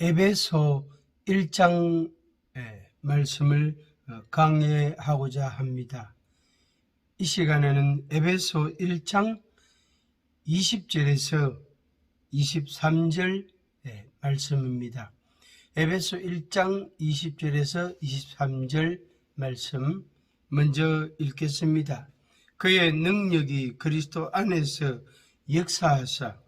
에베소 1장 말씀을 강해하고자 합니다. 이 시간에는 에베소 1장 20절에서 23절 말씀입니다. 에베소 1장 20절에서 23절 말씀 먼저 읽겠습니다. 그의 능력이 그리스도 안에서 역사하사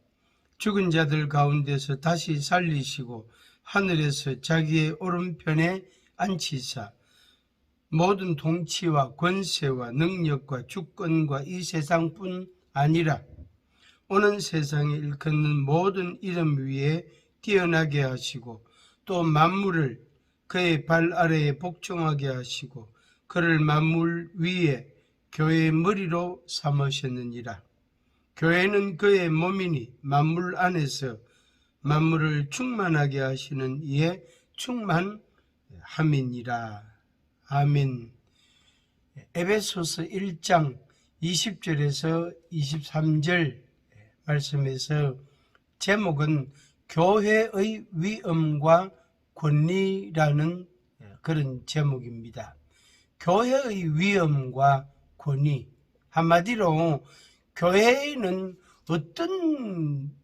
죽은 자들 가운데서 다시 살리시고 하늘에서 자기의 오른편에 앉히사 모든 통치와 권세와 능력과 주권과 이 세상뿐 아니라 오는 세상에 일컫는 모든 이름 위에 뛰어나게 하시고 또 만물을 그의 발 아래에 복종하게 하시고 그를 만물 위에 교회의 머리로 삼으셨느니라. 교회는 그의 몸이니 만물 안에서 만물을 충만하게 하시는 이에 충만함이니라. 아멘. 에베소서 1장 20절에서 23절 말씀에서 제목은 교회의 위엄과 권위라는 그런 제목입니다. 교회의 위엄과 권위, 한마디로 교회에는 어떤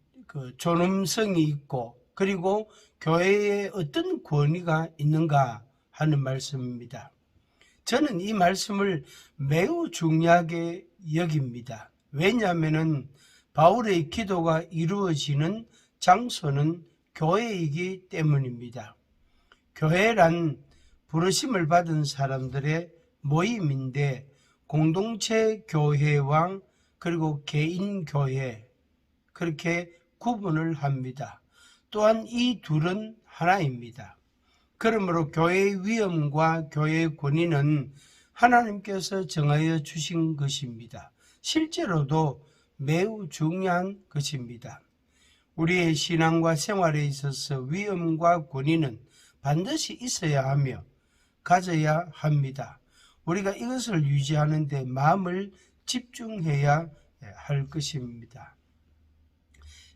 존엄성이 있고 그리고 교회에 어떤 권위가 있는가 하는 말씀입니다. 저는 이 말씀을 매우 중요하게 여깁니다. 왜냐하면 바울의 기도가 이루어지는 장소는 교회이기 때문입니다. 교회란 부르심을 받은 사람들의 모임인데 공동체 교회와 그리고 개인 교회 그렇게 구분을 합니다. 또한 이 둘은 하나입니다. 그러므로 교회의 위엄과 교회의 권위는 하나님께서 정하여 주신 것입니다. 실제로도 매우 중요한 것입니다. 우리의 신앙과 생활에 있어서 위엄과 권위는 반드시 있어야 하며 가져야 합니다. 우리가 이것을 유지하는 데 마음을 집중해야 할 것입니다.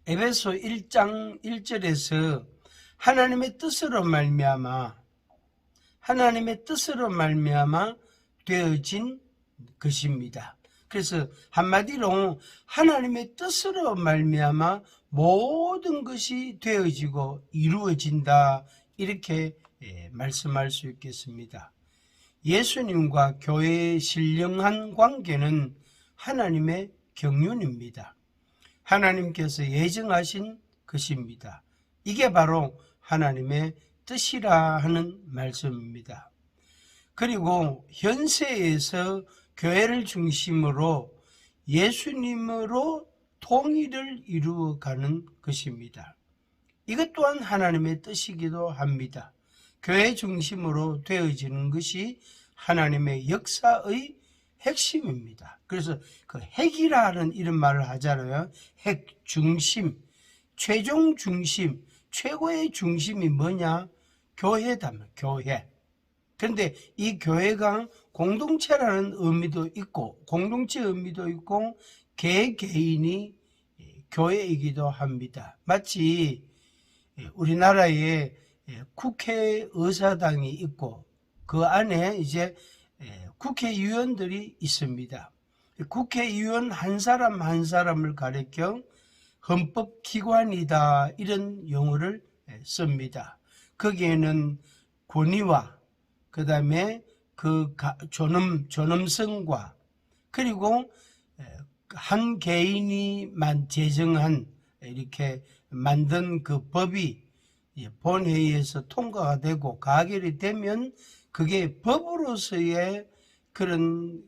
에베소 1장 1절에서 하나님의 뜻으로 말미암아 되어진 것입니다. 그래서 한마디로 하나님의 뜻으로 말미암아 모든 것이 되어지고 이루어진다 이렇게 말씀할 수 있겠습니다. 예수님과 교회의 신령한 관계는 하나님의 경륜입니다. 하나님께서 예정하신 것입니다. 이게 바로 하나님의 뜻이라 하는 말씀입니다. 그리고 현세에서 교회를 중심으로 예수님으로 통일을 이루어가는 것입니다. 이것 또한 하나님의 뜻이기도 합니다. 교회 중심으로 되어지는 것이 하나님의 역사의 핵심입니다. 그래서 그 핵이라는 이런 말을 하잖아요. 핵 중심, 최종 중심, 최고의 중심이 뭐냐? 교회다. 교회. 그런데 이 교회가 공동체라는 의미도 있고 공동체 의미도 있고 개개인이 교회이기도 합니다. 마치 우리나라에 국회의사당이 있고 그 안에 이제 국회의원들이 있습니다. 국회의원 한 사람 한 사람을 가리켜 헌법기관이다 이런 용어를 씁니다. 거기에는 권위와 그 다음에 그 존엄성과 그리고 한 개인이 제정한 이렇게 만든 그 법이 본회의에서 통과가 되고 가결이 되면 그게 법으로서의 그런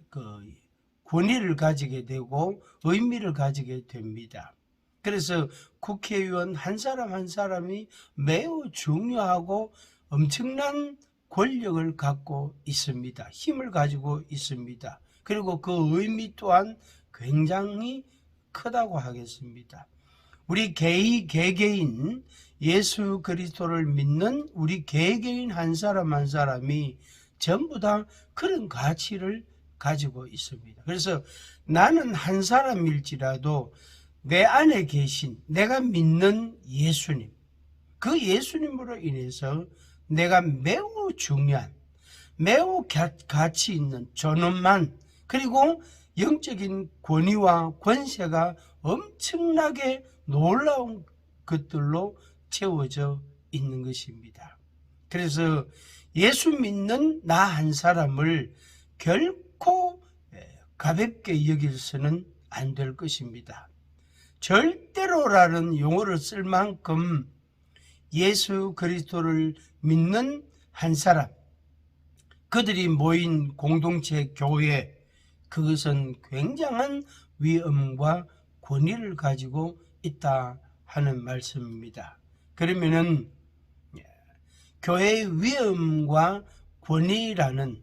권위를 가지게 되고 의미를 가지게 됩니다. 그래서 국회의원 한 사람 한 사람이 매우 중요하고 엄청난 권력을 갖고 있습니다. 힘을 가지고 있습니다. 그리고 그 의미 또한 굉장히 크다고 하겠습니다. 우리 개개인 예수 그리스도를 믿는 우리 개개인 한 사람 한 사람이 전부 다 그런 가치를 가지고 있습니다. 그래서 나는 한 사람일지라도 내 안에 계신 내가 믿는 예수님 그 예수님으로 인해서 내가 매우 중요한, 매우 가치 있는 존엄만, 그리고 영적인 권위와 권세가 엄청나게 놀라운 것들로 채워져 있는 것입니다. 그래서 예수 믿는 나 한 사람을 결코 가볍게 여길서는 안 될 것입니다. 절대로라는 용어를 쓸 만큼 예수 그리스도를 믿는 한 사람, 그들이 모인 공동체 교회, 그것은 굉장한 위엄과 권위를 가지고 있다 하는 말씀입니다. 그러면은 교회의 위엄과 권위라는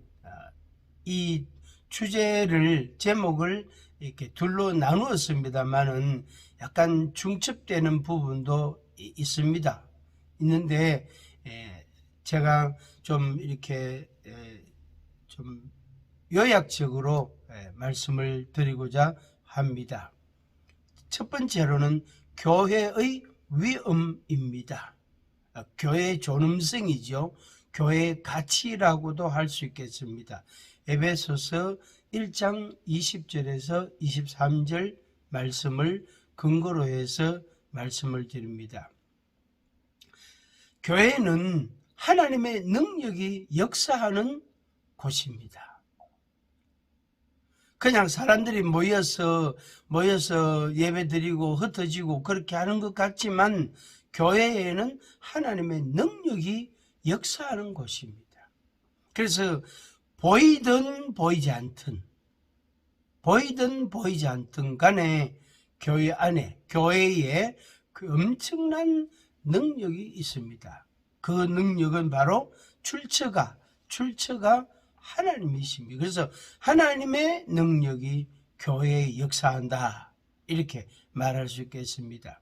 이 주제를, 제목을 이렇게 둘로 나누었습니다만은 약간 중첩되는 부분도 있습니다. 있는데 제가 좀 이렇게 좀 요약적으로 말씀을 드리고자 합니다. 첫 번째로는 교회의 위엄입니다. 교회의 존엄성이죠. 교회의 가치라고도 할 수 있겠습니다. 에베소서 1장 20절에서 23절 말씀을 근거로 해서 말씀을 드립니다. 교회는 하나님의 능력이 역사하는 곳입니다. 그냥 사람들이 모여서 예배드리고 흩어지고 그렇게 하는 것 같지만 교회에는 하나님의 능력이 역사하는 곳입니다. 그래서 보이든 보이지 않든 간에 교회 안에, 교회에 그 엄청난 능력이 있습니다. 그 능력은 바로 출처가 하나님이십니다. 그래서 하나님의 능력이 교회에 역사한다, 이렇게 말할 수 있겠습니다.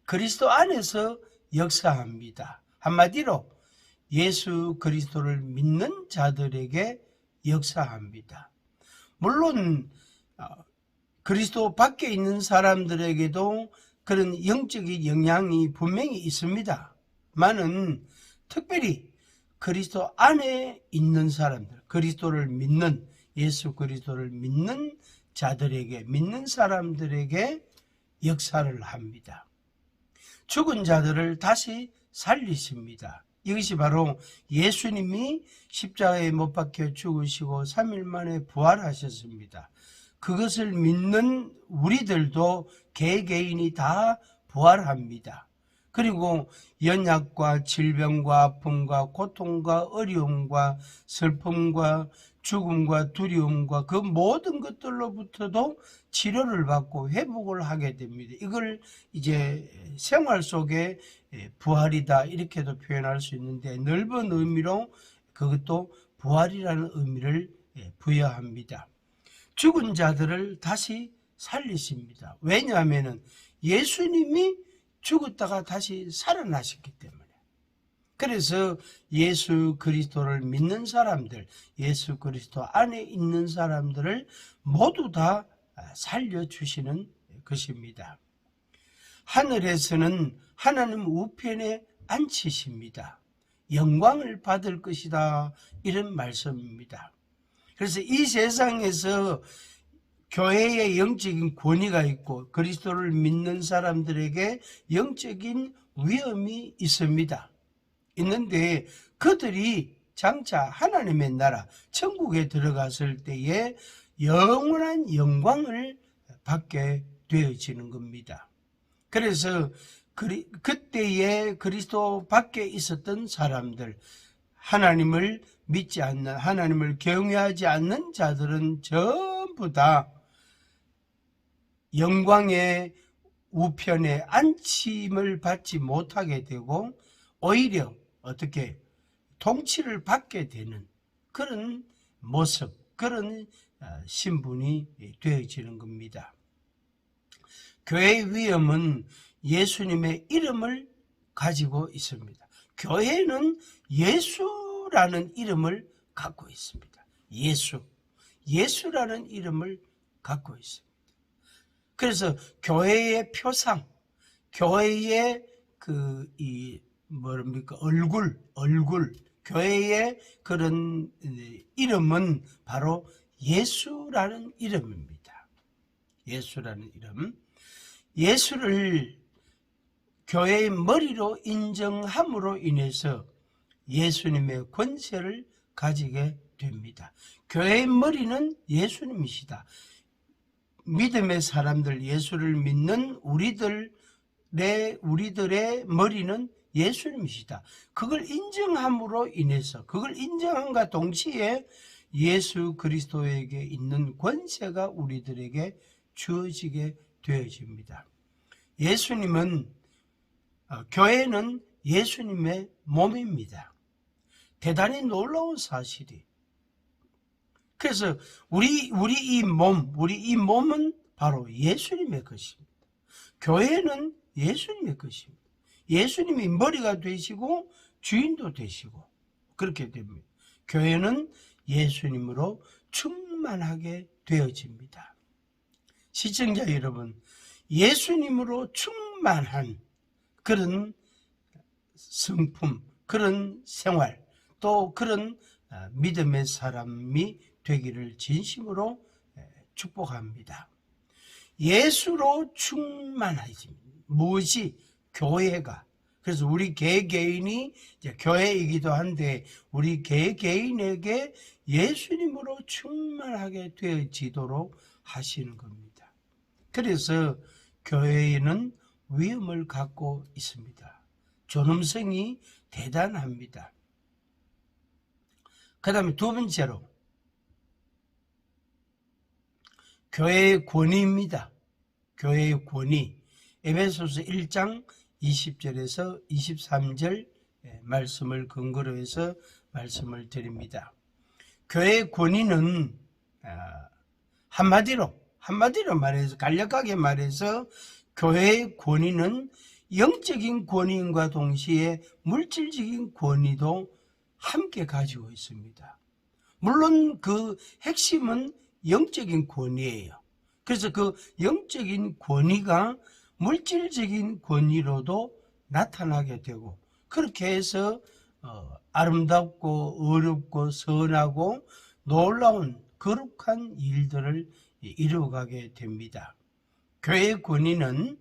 그리스도 안에서 역사합니다. 한마디로 예수 그리스도를 믿는 자들에게 역사합니다. 물론 그리스도 밖에 있는 사람들에게도 그런 영적인 영향이 분명히 있습니다. 많은 특별히 그리스도 안에 있는 사람들, 그리스도를 믿는, 예수 그리스도를 믿는 자들에게, 믿는 사람들에게 역사를 합니다. 죽은 자들을 다시 살리십니다. 이것이 바로 예수님이 십자가에 못 박혀 죽으시고 3일 만에 부활하셨습니다. 그것을 믿는 우리들도 개개인이 다 부활합니다. 그리고 연약과 질병과 아픔과 고통과 어려움과 슬픔과 죽음과 두려움과 그 모든 것들로부터도 치료를 받고 회복을 하게 됩니다. 이걸 이제 생활 속에 부활이다, 이렇게도 표현할 수 있는데, 넓은 의미로 그것도 부활이라는 의미를 부여합니다. 죽은 자들을 다시 살리십니다. 왜냐하면 예수님이 죽었다가 다시 살아나셨기 때문에. 그래서 예수 그리스도를 믿는 사람들, 예수 그리스도 안에 있는 사람들을 모두 다 살려주시는 것입니다. 하늘에서는 하나님 우편에 앉히십니다. 영광을 받을 것이다, 이런 말씀입니다. 그래서 이 세상에서 교회의 영적인 권위가 있고 그리스도를 믿는 사람들에게 영적인 위엄이 있습니다. 있는데 그들이 장차 하나님의 나라, 천국에 들어갔을 때에 영원한 영광을 받게 되어지는 겁니다. 그래서 그때에 그리스도 밖에 있었던 사람들, 하나님을 믿지 않는, 하나님을 경외하지 않는 자들은 전부 다 영광의 우편에 안침을 받지 못하게 되고 오히려 어떻게 통치를 받게 되는 그런 모습, 그런 신분이 되어지는 겁니다. 교회의 위엄은 예수님의 이름을 가지고 있습니다. 교회는 예수라는 이름을 갖고 있습니다. 예수라는 이름을 갖고 있습니다. 그래서 교회의 표상, 교회의 이 뭡니까? 얼굴. 교회의 그런 이름은 바로 예수라는 이름입니다. 예수라는 이름. 예수를 교회의 머리로 인정함으로 인해서 예수님의 권세를 가지게 됩니다. 교회의 머리는 예수님이시다. 믿음의 사람들, 예수를 믿는 우리들의 머리는 예수님이시다. 그걸 인정함으로 인해서, 그걸 인정함과 동시에 예수 그리스도에게 있는 권세가 우리들에게 주어지게 되어집니다. 교회는 예수님의 몸입니다. 대단히 놀라운 사실이. 그래서 우리 이 몸은 바로 예수님의 것입니다. 교회는 예수님의 것입니다. 예수님이 머리가 되시고 주인도 되시고 그렇게 됩니다. 교회는 예수님으로 충만하게 되어집니다. 시청자 여러분, 예수님으로 충만한 그런 성품, 그런 생활, 또 그런 믿음의 사람이 되기를 진심으로 축복합니다. 예수로 충만해집니다. 무엇이? 교회가. 그래서 우리 개개인이 이제 교회이기도 한데 우리 개개인에게 예수님으로 충만하게 되어지도록 하시는 겁니다. 그래서 교회에는 위엄을 갖고 있습니다. 존엄성이 대단합니다. 그 다음에 두 번째로 교회의 권위입니다. 교회의 권위. 에베소서 1장 20절에서 23절 말씀을 근거로 해서 말씀을 드립니다. 교회의 권위는 한마디로 말해서, 간략하게 말해서 교회의 권위는 영적인 권위인과 동시에 물질적인 권위도 함께 가지고 있습니다. 물론 그 핵심은 영적인 권위예요. 그래서 그 영적인 권위가 물질적인 권위로도 나타나게 되고, 그렇게 해서 아름답고 어렵고 선하고 놀라운 거룩한 일들을 이루어가게 됩니다. 교회의 권위는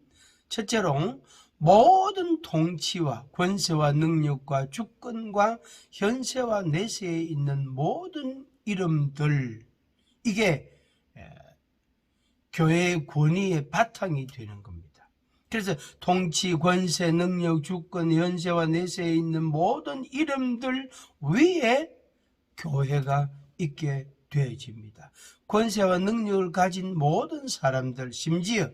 첫째로 모든 통치와 권세와 능력과 주권과 현세와 내세에 있는 모든 이름들, 이게 교회의 권위의 바탕이 되는 겁니다. 그래서 통치, 권세, 능력, 주권, 현세와 내세에 있는 모든 이름들 위에 교회가 있게 되어집니다. 권세와 능력을 가진 모든 사람들, 심지어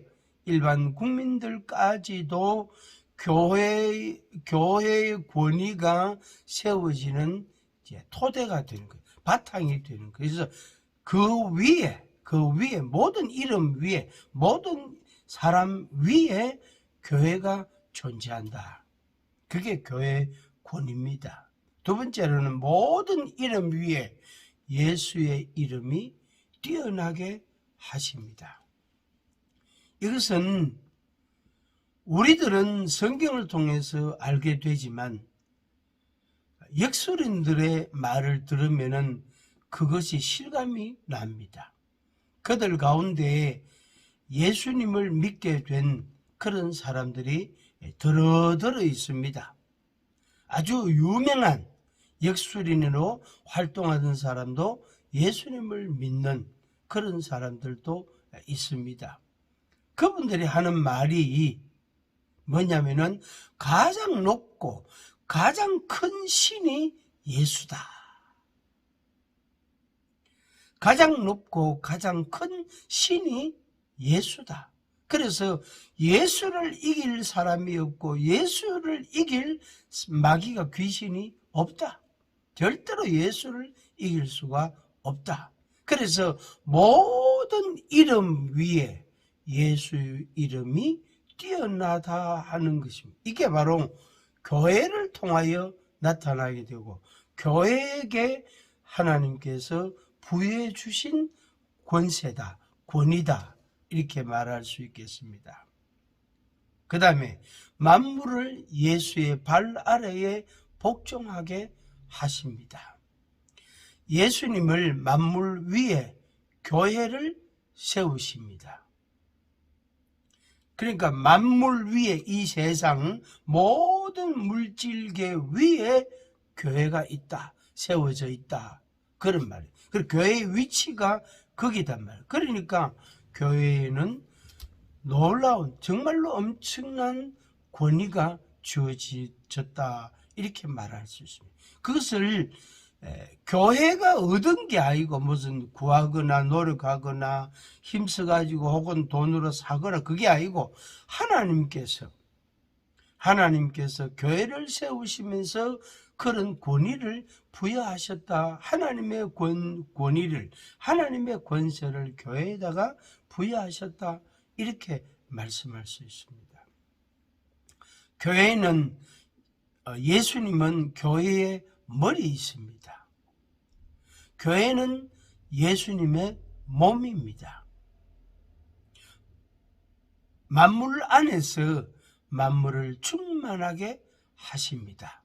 일반 국민들까지도 교회의 권위가 세워지는 이제 토대가 되는 거예요. 바탕이 되는 거예요. 그래서 그 위에 모든 이름 위에, 모든 사람 위에 교회가 존재한다. 그게 교회의 권위입니다. 두 번째로는 모든 이름 위에 예수의 이름이 뛰어나게 하십니다. 이것은 우리들은 성경을 통해서 알게 되지만 역술인들의 말을 들으면 그것이 실감이 납니다. 그들 가운데 예수님을 믿게 된 그런 사람들이 더러더러 있습니다. 아주 유명한 역술인으로 활동하던 사람도 예수님을 믿는 그런 사람들도 있습니다. 그분들이 하는 말이 뭐냐면은 가장 높고 가장 큰 신이 예수다. 가장 높고 가장 큰 신이 예수다. 그래서 예수를 이길 사람이 없고 예수를 이길 마귀가, 귀신이 없다. 절대로 예수를 이길 수가 없다. 그래서 모든 이름 위에 예수 이름이 뛰어나다 하는 것입니다. 이게 바로 교회를 통하여 나타나게 되고 교회에게 하나님께서 부여해 주신 권세다, 권위다, 이렇게 말할 수 있겠습니다. 그 다음에 만물을 예수의 발 아래에 복종하게 하십니다. 예수님을 만물 위에 교회를 세우십니다. 그러니까 만물 위에, 이 세상 모든 물질계 위에 교회가 있다, 세워져 있다, 그런 말이에요. 그리고 교회의 위치가 거기단 말이에요. 그러니까 교회에는 놀라운, 정말로 엄청난 권위가 주어졌다, 이렇게 말할 수 있습니다. 그것을 교회가 얻은 게 아니고 무슨 구하거나 노력하거나 힘써가지고 혹은 돈으로 사거나 그게 아니고 하나님께서 교회를 세우시면서 그런 권위를 부여하셨다. 하나님의 권위를, 하나님의 권세를 교회에다가 부여하셨다, 이렇게 말씀할 수 있습니다. 교회는, 예수님은 교회의 머리 있습니다. 교회는 예수님의 몸입니다. 만물 안에서 만물을 충만하게 하십니다.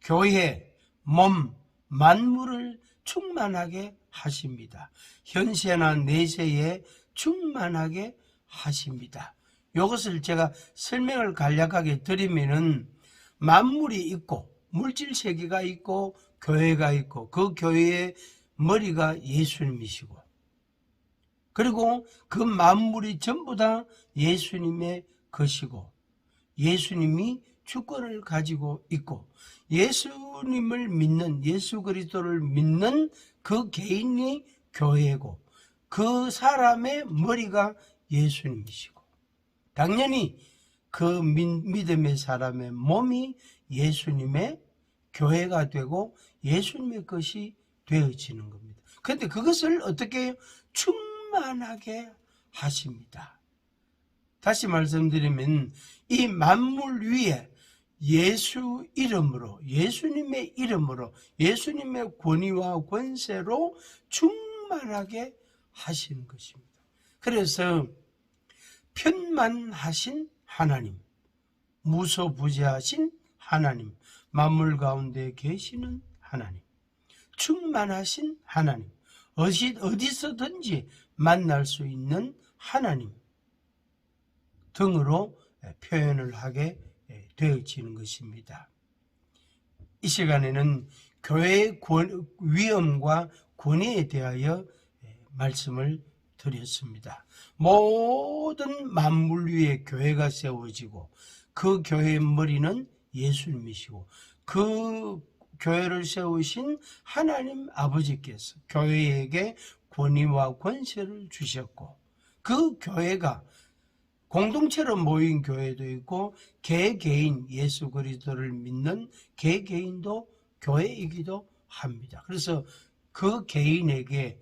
교회, 몸, 만물을 충만하게 하십니다. 현세나 내세에 충만하게 하십니다. 이것을 제가 설명을 간략하게 드리면은 만물이 있고 물질 세계가 있고 교회가 있고 그 교회의 머리가 예수님이시고, 그리고 그 만물이 전부 다 예수님의 것이고 예수님이 주권을 가지고 있고 예수님을 믿는, 예수 그리스도를 믿는 그 개인이 교회고 그 사람의 머리가 예수님이시고, 당연히 그 믿음의 사람의 몸이 예수님의 교회가 되고 예수님의 것이 되어지는 겁니다. 그런데 그것을 어떻게 해요? 충만하게 하십니다. 다시 말씀드리면 이 만물 위에 예수 이름으로, 예수님의 이름으로, 예수님의 권위와 권세로 충만하게 하시는 것입니다. 그래서 편만하신 하나님, 무소부재하신 하나님, 만물 가운데 계시는 하나님, 충만하신 하나님, 어디서든지 만날 수 있는 하나님 등으로 표현을 하게 되어지는 것입니다. 이 시간에는 교회의 위엄과 권위에 대하여 말씀을 드렸습니다. 모든 만물 위에 교회가 세워지고 그 교회의 머리는 예수님이시고 그 교회를 세우신 하나님 아버지께서 교회에게 권위와 권세를 주셨고 그 교회가 공동체로 모인 교회도 있고 개개인, 예수 그리스도를 믿는 개개인도 교회이기도 합니다. 그래서 그 개인에게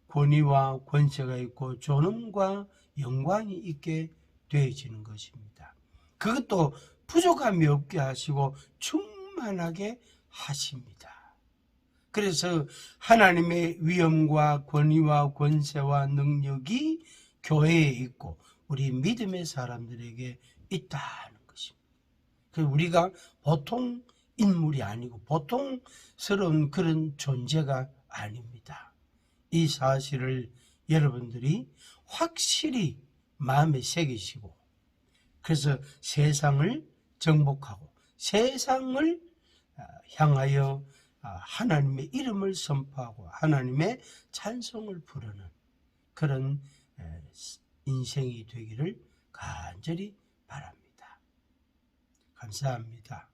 권위와 권세가 있고 존엄과 영광이 있게 되어지는 것입니다. 그것도 부족함이 없게 하시고 충만하게 하십니다. 그래서 하나님의 위엄과 권위와 권세와 능력이 교회에 있고 우리 믿음의 사람들에게 있다는 것입니다. 우리가 보통 인물이 아니고 보통스러운 그런 존재가 아닙니다. 이 사실을 여러분들이 확실히 마음에 새기시고, 그래서 세상을 정복하고 세상을 향하여 하나님의 이름을 선포하고 하나님의 찬송을 부르는 그런 인생이 되기를 간절히 바랍니다. 감사합니다.